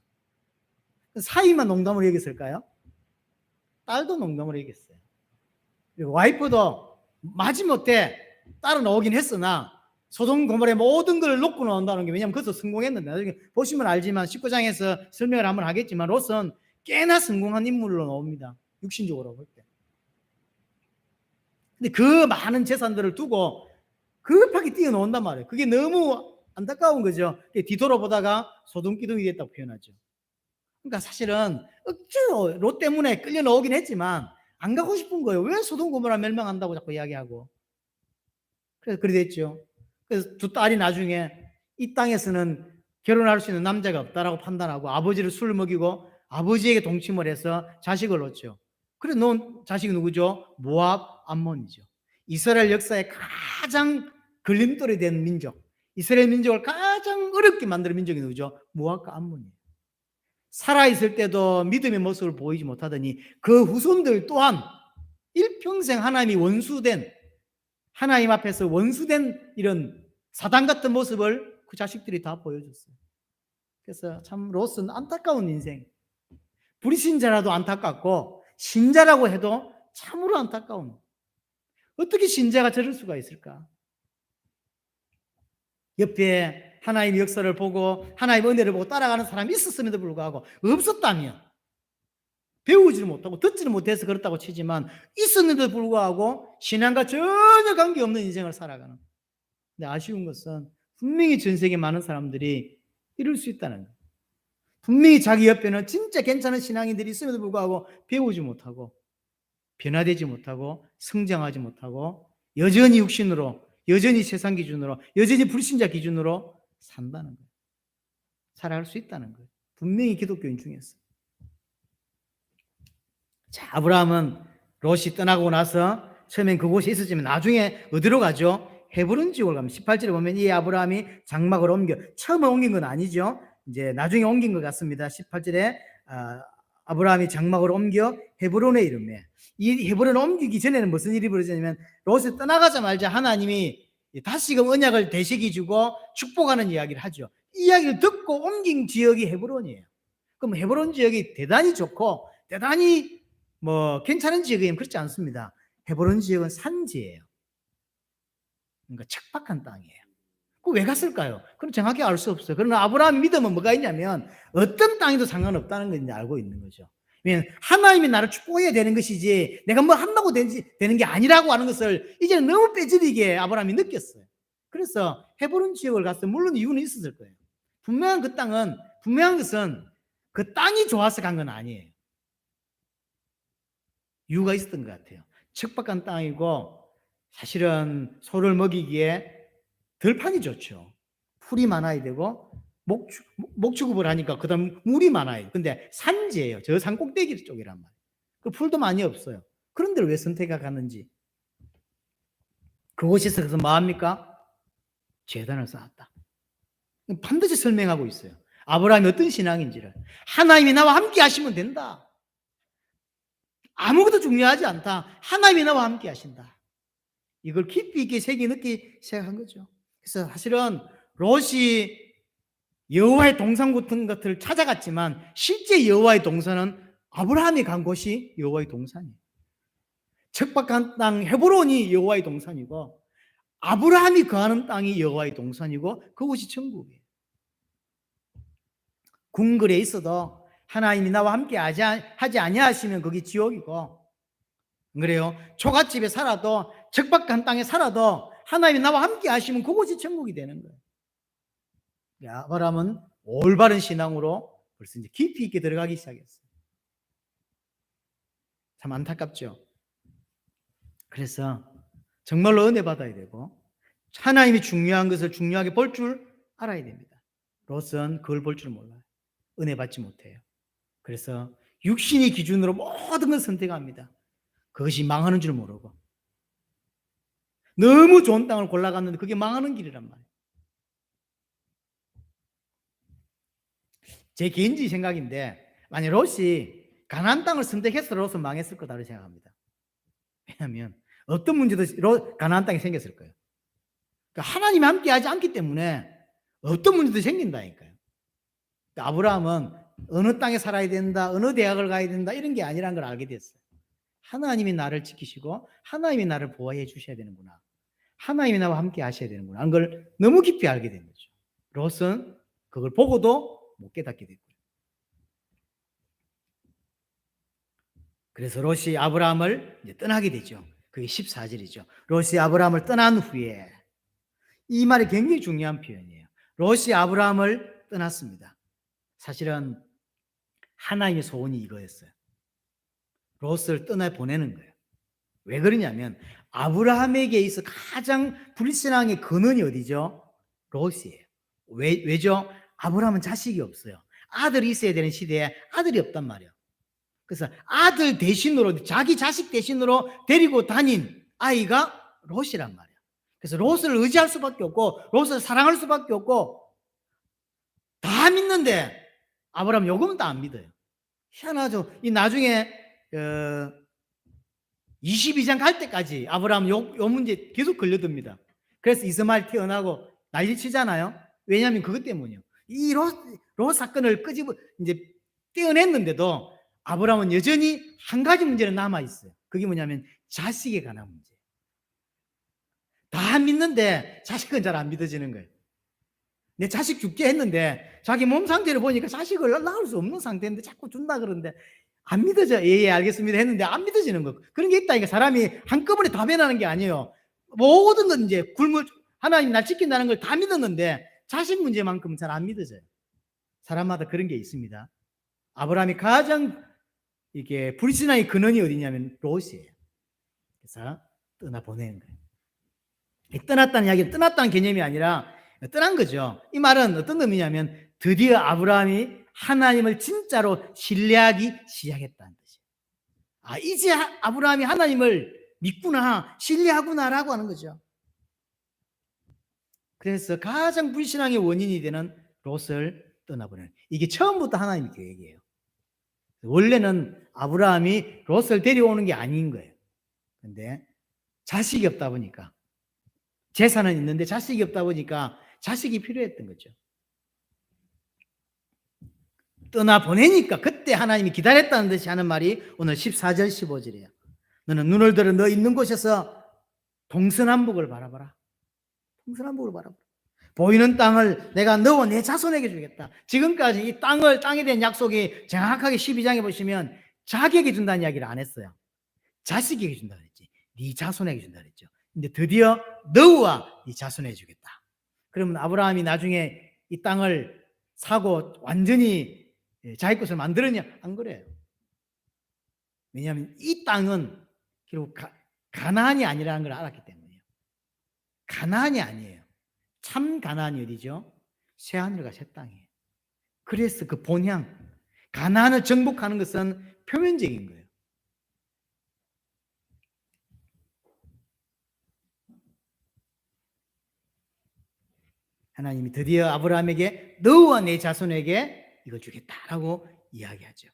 사위만 농담으로 여겼을까요? 딸도 농담으로 여겼어요. 그리고 와이프도 마지못해 딸은 오긴 했으나 소돔 고모라의 모든 걸 놓고 나온다는 게, 왜냐하면 그것도 성공했는데 나중에 보시면 알지만 19장에서 설명을 한번 하겠지만 롯은 꽤나 성공한 인물로 나옵니다. 육신적으로 볼 때. 근데 그 많은 재산들을 두고 급하게 뛰어놓는단 말이에요. 그게 너무 안타까운 거죠. 뒤돌아보다가 소돔기둥이 됐다고 표현하죠. 그러니까 사실은 억지로 롯 때문에 끌려 나오긴 했지만 안 가고 싶은 거예요. 왜 소돔 고모라 멸망한다고 자꾸 이야기하고. 그래서 그리 됐죠. 그래서 두 딸이 나중에 이 땅에서는 결혼할 수 있는 남자가 없다라고 판단하고 아버지를 술 먹이고 아버지에게 동침을 해서 자식을 얻죠. 그래 놓은 자식이 누구죠? 모압 암몬이죠. 이스라엘 역사에 가장 걸림돌이 된 민족, 이스라엘 민족을 가장 어렵게 만드는 민족이 누구죠? 모압과 암몬이에요. 살아있을 때도 믿음의 모습을 보이지 못하더니 그 후손들 또한 일평생 하나님이 원수된, 하나님 앞에서 원수된 이런 사단 같은 모습을 그 자식들이 다 보여줬어요. 그래서 참 롯은 안타까운 인생. 불신자라도 안타깝고 신자라고 해도 참으로 안타까운. 어떻게 신자가 저럴 수가 있을까? 옆에 하나님의 역사를 보고 하나님의 은혜를 보고 따라가는 사람이 있었음에도 불구하고 없었다면, 배우지를 못하고 듣지를 못해서 그렇다고 치지만 있었는데도 불구하고 신앙과 전혀 관계없는 인생을 살아가는. 근데 아쉬운 것은 분명히 전 세계 많은 사람들이 이럴 수 있다는 거예요. 분명히 자기 옆에는 진짜 괜찮은 신앙인들이 있음에도 불구하고 배우지 못하고 변화되지 못하고 성장하지 못하고 여전히 육신으로, 여전히 세상 기준으로, 여전히 불신자 기준으로 산다는 거예요. 살아갈 수 있다는 거예요. 분명히 기독교인 중에서. 자, 아브라함은 롯이 떠나고 나서 처음엔 그곳에 있었지만 나중에 어디로 가죠? 헤브론 지역을 가면 18절에 보면 이 아브라함이 장막을 옮겨, 처음에 옮긴 건 아니죠. 이제 나중에 옮긴 것 같습니다. 18절에 아브라함이 장막을 옮겨 헤브론에 이르매, 이 헤브론을 옮기기 전에는 무슨 일이 벌어지냐면 롯이 떠나가자마자 하나님이 다시금 언약을 되새기 주고 축복하는 이야기를 하죠. 이 이야기를 듣고 옮긴 지역이 헤브론이에요. 그럼 헤브론 지역이 대단히 좋고 대단히 괜찮은 지역이면 그렇지 않습니다. 헤브론 지역은 산지예요. 그러니까 척박한 땅이에요. 그 왜 갔을까요? 그건 정확히 알 수 없어요. 그러나 아브라함 믿음은 뭐가 있냐면 어떤 땅에도 상관없다는 걸 이제 알고 있는 거죠. 왜냐하면 하나님이 나를 축복해야 되는 것이지 내가 뭐 한다고 되는 게 아니라고 하는 것을 이제는 너무 빼지리게 아브라함이 느꼈어요. 그래서 헤브론 지역을 갔어요. 물론 이유는 있었을 거예요. 분명한 것은 그 땅이 좋아서 간 건 아니에요. 이유가 있었던 것 같아요. 척박한 땅이고 사실은 소를 먹이기에 들판이 좋죠. 풀이 많아야 되고 목축업을 하니까 그다음 물이 많아요. 근데 산지예요. 저 산 꼭대기 쪽이란 말이에요. 그 풀도 많이 없어요. 그런 데를 왜 선택하는지. 그곳에서 그래서 뭐합니까? 제단을 쌓았다. 반드시 설명하고 있어요. 아브라함이 어떤 신앙인지를. 하나님이 나와 함께 하시면 된다. 아무것도 중요하지 않다. 하나님이 나와 함께 하신다. 이걸 깊이 있게 새기 늦게 시작한 거죠. 그래서 사실은 롯이 여호와의 동산 같은 것을 찾아갔지만 실제 여호와의 동산은 아브라함이 간 곳이 여호와의 동산이에요. 척박한 땅 헤브론이 여호와의 동산이고 아브라함이 거하는 땅이 여호와의 동산이고 그곳이 천국이에요. 궁궐에 있어도 하나님이 나와 함께 하지 아니하시면 거기 지옥이고, 그래요. 초가집에 살아도 적박한 땅에 살아도 하나님이 나와 함께 하시면 그곳이 천국이 되는 거예요. 아브라함은 올바른 신앙으로 벌써 이제 깊이 있게 들어가기 시작했어요. 참 안타깝죠. 그래서 정말로 은혜 받아야 되고 하나님이 중요한 것을 중요하게 볼 줄 알아야 됩니다. 롯은 그걸 볼 줄 몰라요. 은혜 받지 못해요. 그래서 육신의 기준으로 모든 걸 선택합니다. 그것이 망하는 줄 모르고 너무 좋은 땅을 골라갔는데 그게 망하는 길이란 말이에요. 제 개인적인 생각인데 만약 롯이 가나안 땅을 선택해서 롯은 망했을 거다라고 생각합니다. 왜냐하면 어떤 문제도 가나안 땅에 생겼을 거예요. 그러니까 하나님이 함께하지 않기 때문에 어떤 문제도 생긴다니까요. 그러니까 아브라함은 어느 땅에 살아야 된다, 어느 대학을 가야 된다 이런 게 아니라는 걸 알게 됐어요. 하나님이 나를 지키시고 하나님이 나를 보호해 주셔야 되는구나. 하나님이 나와 함께 하셔야 되는구나. 그걸 너무 깊이 알게 된 거죠. 롯은 그걸 보고도 못 깨닫게 됐고요. 그래서 롯이 아브라함을 이제 떠나게 되죠. 그게 14절이죠. 롯이 아브라함을 떠난 후에, 이 말이 굉장히 중요한 표현이에요. 롯이 아브라함을 떠났습니다. 사실은 하나님의 소원이 이거였어요. 롯을 떠나보내는 거예요. 왜 그러냐면 아브라함에게 있어 가장 불신앙의 근원이 어디죠? 롯이에요. 왜죠? 아브라함은 자식이 없어요. 아들이 있어야 되는 시대에 아들이 없단 말이에요. 그래서 아들 대신으로, 자기 자식 대신으로 데리고 다닌 아이가 롯이란 말이에요. 그래서 롯을 의지할 수밖에 없고 롯을 사랑할 수밖에 없고 다 믿는데 아브라함 요금은 다 안 믿어요. 희한하죠. 이 나중에 22장 갈 때까지 아브라함 요 문제 계속 걸려듭니다. 그래서 이스마엘 태어나고 난리 치잖아요. 왜냐하면 그것 때문이에요. 이 롯 사건을 끄집어 이제 떼어냈는데도 아브라함은 여전히 한 가지 문제는 남아 있어요. 그게 뭐냐면 자식에 관한 문제. 다 믿는데 자식은 잘 안 믿어지는 거예요. 내 자식 죽게 했는데 자기 몸 상태를 보니까 자식을 낳을 수 없는 상태인데 자꾸 준다 그러는데 안 믿어져. 예, 알겠습니다 했는데 안 믿어지는 거. 그런 게 있다니까. 사람이 한꺼번에 다 변하는 게 아니에요. 모든 건 이제 하나님 날 지킨다는 걸 다 믿었는데 자식 문제만큼은 잘 안 믿어져요. 사람마다 그런 게 있습니다. 아브라함이 가장 이게 불신앙의 근원이 어디냐면 롯이에요. 그래서 떠나보내는 거예요. 떠났다는 이야기는 떠났다는 개념이 아니라 떠난 거죠. 이 말은 어떤 의미냐면 드디어 아브라함이 하나님을 진짜로 신뢰하기 시작했다는 뜻이에요. 아, 이제 아브라함이 하나님을 믿구나, 신뢰하구나라고 하는 거죠. 그래서 가장 불신앙의 원인이 되는 롯을 떠나보내는, 이게 처음부터 하나님의 계획이에요. 원래는 아브라함이 롯을 데려오는 게 아닌 거예요. 근데 자식이 없다 보니까, 재산은 있는데 자식이 없다 보니까 자식이 필요했던 거죠. 떠나보내니까 그때 하나님이 기다렸다는 듯이 하는 말이 오늘 14절 15절이에요. 너는 눈을 들어 너 있는 곳에서 동서남북을 바라봐라. 동서남북을 바라봐라. 보이는 땅을 내가 너와 내 자손에게 주겠다. 지금까지 이 땅에 대한 약속이 정확하게 12장에 보시면 자기에게 준다는 이야기를 안 했어요. 자식에게 준다 그랬지. 네 자손에게 준다 그랬죠. 근데 드디어 너와 네 자손에게 주겠다. 그러면 아브라함이 나중에 이 땅을 사고 완전히 자기 것을 만들었냐? 안 그래요. 왜냐하면 이 땅은 결국 가나안이 아니라는 걸 알았기 때문이에요. 가나안이 아니에요. 참 가나안이 어디죠? 새하늘과 새 땅이에요. 그래서 그 본향, 가나안을 정복하는 것은 표면적인 거예요. 하나님이 드디어 아브라함에게 너와 내 자손에게 이걸 주겠다라고 이야기하죠.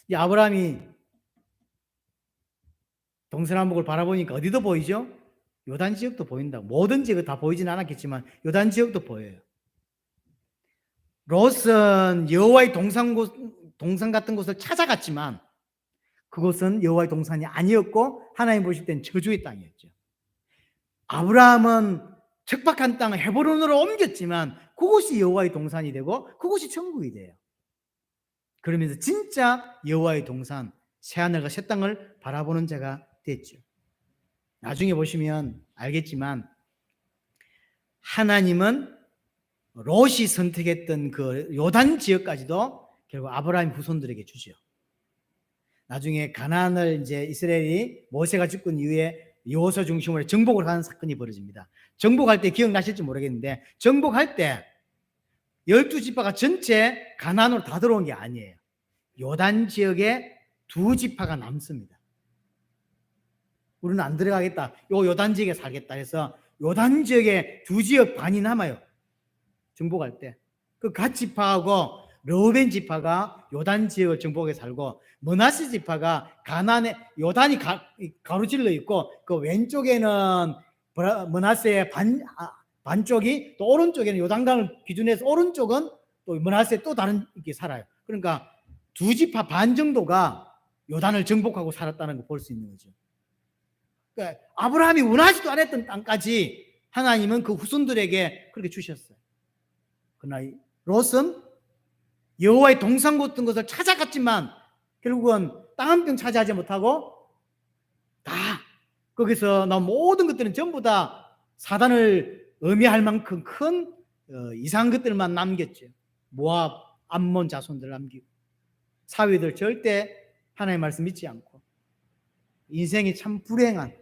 이 아브라함이 동서남북을 바라보니까 어디도 보이죠? 요단 지역도 보인다고. 모든 지역은 다 보이지는 않았겠지만 요단 지역도 보여요. 롯은 여호와의 동산 같은 곳을 찾아갔지만 그곳은 여호와의 동산이 아니었고 하나님 보실 땐 저주의 땅이었죠. 아브라함은 척박한 땅을 헤브론으로 옮겼지만 그곳이 여호와의 동산이 되고 그곳이 천국이 돼요. 그러면서 진짜 여호와의 동산, 새하늘과 새 땅을 바라보는 자가 됐죠. 나중에 보시면 알겠지만 하나님은 롯이 선택했던 그 요단 지역까지도 결국 아브라함 후손들에게 주죠. 나중에 가나안을 이제 이스라엘이 모세가 죽은 이후에 여호수아 중심으로 정복을 하는 사건이 벌어집니다. 정복할 때 기억나실지 모르겠는데 정복할 때 12지파가 전체 가나안으로 다 들어온 게 아니에요. 요단 지역에 2지파가 남습니다. 우리는 안 들어가겠다. 요단 지역에 살겠다 해서 요단 지역에 2지역 반이 남아요. 정복할 때. 그 갓 지파하고 르우벤 지파가 요단 지역을 정복해 살고 므낫세 지파가 가나안에 요단이 가로질러 있고 그 왼쪽에는 므낫세의 반쪽이 또 오른쪽에는 요단강을 기준해서 오른쪽은 또 므낫세 또 다른 게 살아요. 그러니까 2지파 반 정도가 요단을 정복하고 살았다는 걸 볼 수 있는 거죠. 그러니까 아브라함이 원하지도 않았던 땅까지 하나님은 그 후손들에게 그렇게 주셨어요. 그러나 롯은 여호와의 동산 같은 것을 찾아갔지만 결국은 땅 한 평 차지하지 못하고 다 거기서 나온 모든 것들은 전부 다 사단을 의미할 만큼 큰 이상한 것들만 남겼죠. 모압, 암몬 자손들 남기고 사위들 절대 하나님의 말씀 믿지 않고 인생이 참 불행한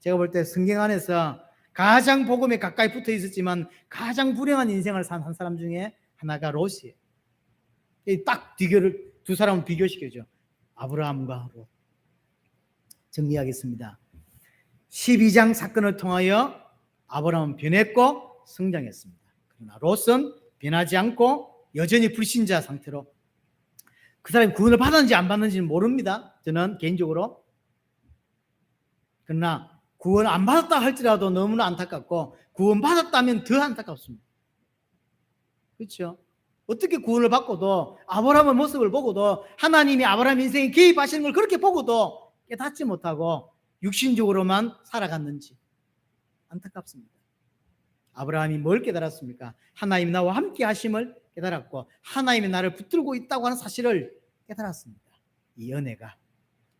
제가 볼 때 성경 안에서 가장 복음에 가까이 붙어 있었지만 가장 불행한 인생을 산 한 사람 중에 하나가 롯이에요. 딱 비교를 두 사람을 비교시켜줘. 아브라함과 롯. 정리하겠습니다. 12장 사건을 통하여 아브라함은 변했고 성장했습니다. 그러나 롯은 변하지 않고 여전히 불신자 상태로 그 사람이 구원을 받았는지 안 받는지는 모릅니다. 저는 개인적으로. 그러나 구원 안 받았다 할지라도 너무나 안타깝고 구원 받았다면 더 안타깝습니다. 그렇죠? 어떻게 구원을 받고도 아브라함의 모습을 보고도 하나님이 아브라함 인생에 개입하시는 걸 그렇게 보고도 깨닫지 못하고 육신적으로만 살아갔는지 안타깝습니다. 아브라함이 뭘 깨달았습니까? 하나님이 나와 함께 하심을 깨달았고 하나님이 나를 붙들고 있다고 하는 사실을 깨달았습니다. 이 은혜가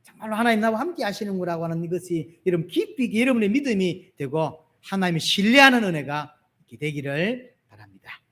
정말로 하나님 나와 함께 하시는구라고 하는 이것이 여러분 깊이 여러분의 믿음이 되고 하나님을 신뢰하는 은혜가 되기를 바랍니다.